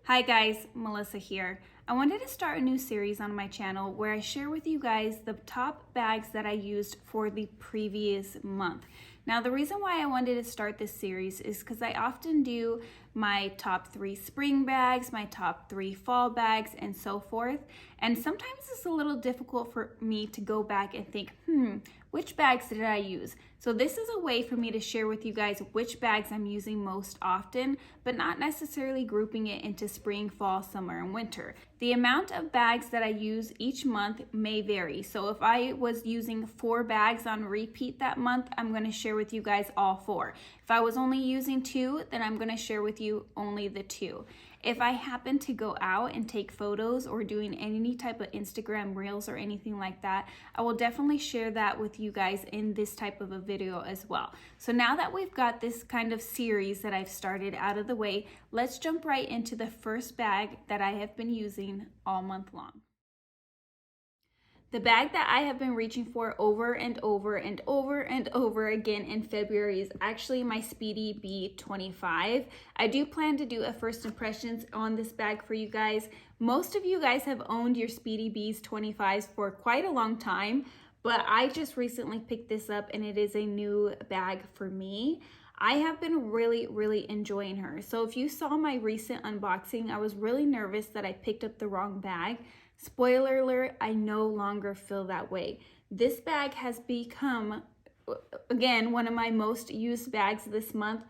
Hi guys, Melissa here. I wanted to start a new series on my channel where I share with you guys the top bags that I used for the previous month. Now the reason why I wanted to start this series is because I often do my top 3 spring bags, my top 3 fall bags, and so forth. And sometimes it's a little difficult for me to go back and think, which bags did I use? So this is a way for me to share with you guys which bags I'm using most often, but not necessarily grouping it into spring, fall, summer, and winter. The amount of bags that I use each month may vary. So if I was using 4 bags on repeat that month, I'm going to share with you guys all 4. If I was only using 2, then I'm going to share with you only the 2. If I happen to go out and take photos or doing any type of Instagram reels or anything like that, I will definitely share that with you guys in this type of a video as well. So now that we've got this kind of series that I've started out of the way, let's jump right into the first bag that I have been using all month long. The bag that I have been reaching for over and over and over and over again in February is actually my Speedy B25. I do plan to do a first impressions on this bag for you guys. Most of you guys have owned your Speedy B25s for quite a long time, but I just recently picked this up and it is a new bag for me. I have been really enjoying her. So if you saw my recent unboxing, I was really nervous that I picked up the wrong bag. Spoiler alert, I no longer feel that way. This bag has become, again, one of my most used bags this month,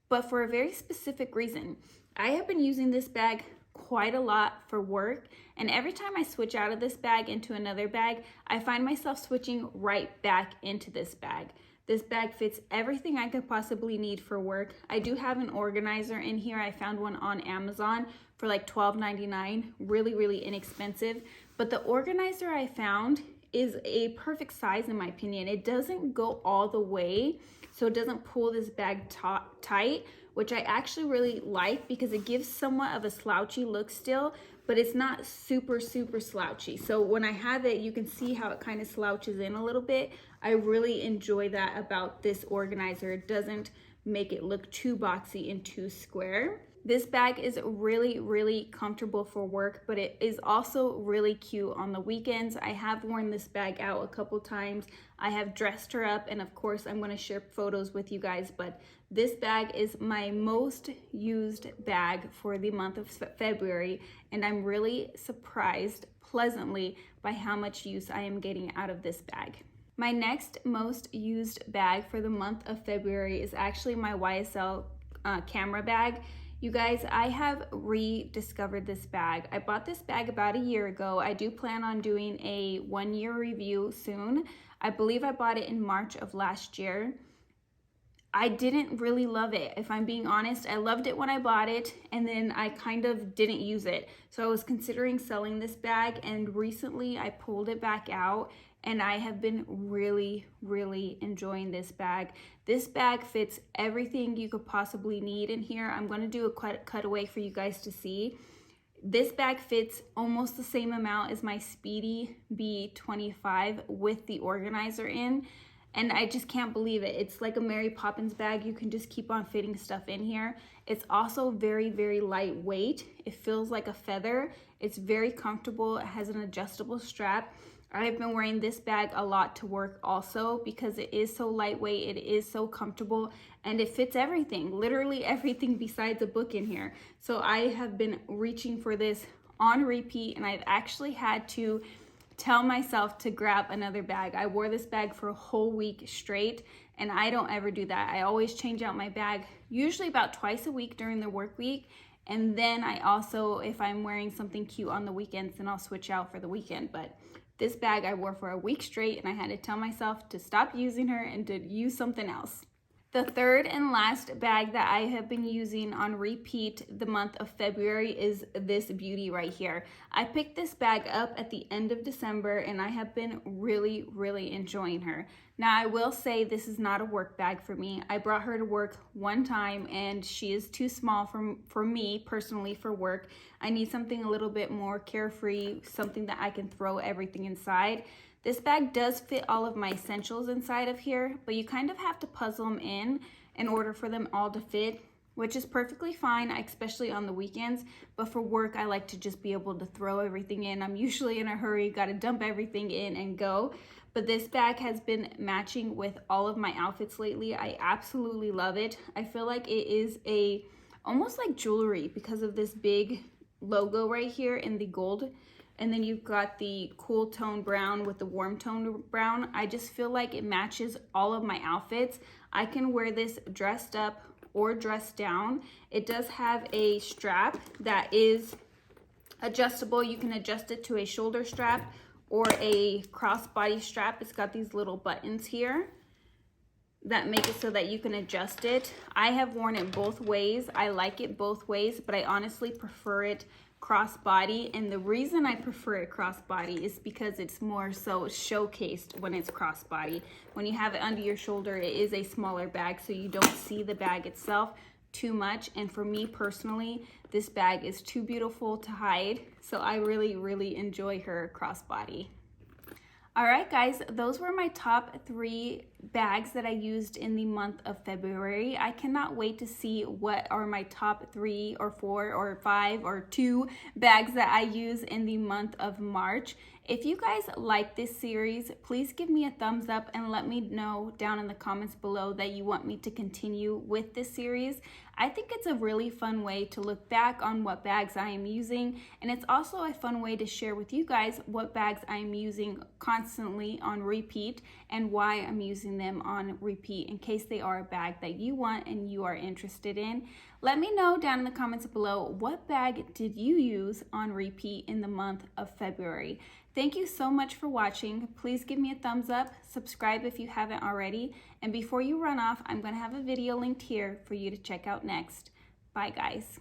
but for a very specific reason. I have been using this bag quite a lot for work, and every time I switch out of this bag into another bag, I find myself switching right back into this bag. This bag fits everything I could possibly need for work. I do have an organizer in here. I found one on Amazon for like $12.99, really inexpensive. But the organizer I found is a perfect size in my opinion. It doesn't go all the way, so it doesn't pull this bag tight, which I actually really like because it gives somewhat of a slouchy look still, but it's not super slouchy. So when I have it, you can see how it kind of slouches in a little bit. I really enjoy that about this organizer. It doesn't make it look too boxy and too square. This bag is really comfortable for work, but it is also really cute on the weekends. I have worn this bag out a couple times. I have dressed her up, and of course I'm going to share photos with you guys, but this bag is my most used bag for the month of February, and I'm really surprised pleasantly by how much use I am getting out of this bag. My next most used bag for the month of February is actually my YSL Camera Bag. You guys, I have rediscovered this bag. I bought this bag about a year ago. I do plan on doing a 1-year review soon. I believe I bought it in March of last year. I didn't really love it, if I'm being honest. I loved it when I bought it, and then I kind of didn't use it. So I was considering selling this bag, and recently I pulled it back out, and I have been really enjoying this bag. This bag fits everything you could possibly need in here. I'm going to do a cutaway for you guys to see. This bag fits almost the same amount as my Speedy B25 with the organizer in. And I just can't believe it. It's like a Mary Poppins bag. You can just keep on fitting stuff in here. It's also very lightweight. It feels like a feather. It's very comfortable. It has an adjustable strap. I've been wearing this bag a lot to work also because it is so lightweight, it is so comfortable, and it fits everything, literally everything besides a book in here. So I have been reaching for this on repeat, and I've actually had to tell myself to grab another bag. I wore this bag for a whole week straight, and I don't ever do that. I always change out my bag, usually about twice a week during the work week. And then I also, if I'm wearing something cute on the weekends, then I'll switch out for the weekend. But this bag I wore for a week straight, and I had to tell myself to stop using her and to use something else. The third and last bag that I have been using on repeat the month of February is this beauty right here. I picked this bag up at the end of December, and I have been really enjoying her. Now I will say this is not a work bag for me. I brought her to work one time and she is too small for me personally for work. I need something a little bit more carefree, something that I can throw everything inside. This bag does fit all of my essentials inside of here, but you kind of have to puzzle them in order for them all to fit, which is perfectly fine, especially on the weekends. But for work, I like to just be able to throw everything in. I'm usually in a hurry, gotta dump everything in and go. But this bag has been matching with all of my outfits lately. I absolutely love it. I feel like it is almost like jewelry because of this big logo right here in the gold. And then you've got the cool tone brown with the warm tone brown. I just feel like it matches all of my outfits. I can wear this dressed up or dressed down. It does have a strap that is adjustable. You can adjust it to a shoulder strap or a crossbody strap. It's got these little buttons here that make it so that you can adjust it. I have worn it both ways. I like it both ways, but I honestly prefer it crossbody. And the reason I prefer it crossbody is because it's more so showcased when it's crossbody. When you have it under your shoulder, it is a smaller bag, so you don't see the bag itself too much. And for me personally, this bag is too beautiful to hide, so I really enjoy her crossbody. All right, guys, those were my top 3 bags that I used in the month of February. I cannot wait to see what are my top 3 or 4 or 5 or 2 bags that I use in the month of March. If you guys like this series, please give me a thumbs up and let me know down in the comments below that you want me to continue with this series. I think it's a really fun way to look back on what bags I am using, and it's also a fun way to share with you guys what bags I am using constantly on repeat and why I'm using them on repeat in case they are a bag that you want and you are interested in. Let me know down in the comments below, what bag did you use on repeat in the month of February? Thank you so much for watching. Please give me a thumbs up, subscribe if you haven't already, and before you run off, I'm going to have a video linked here for you to check out next. Bye, guys.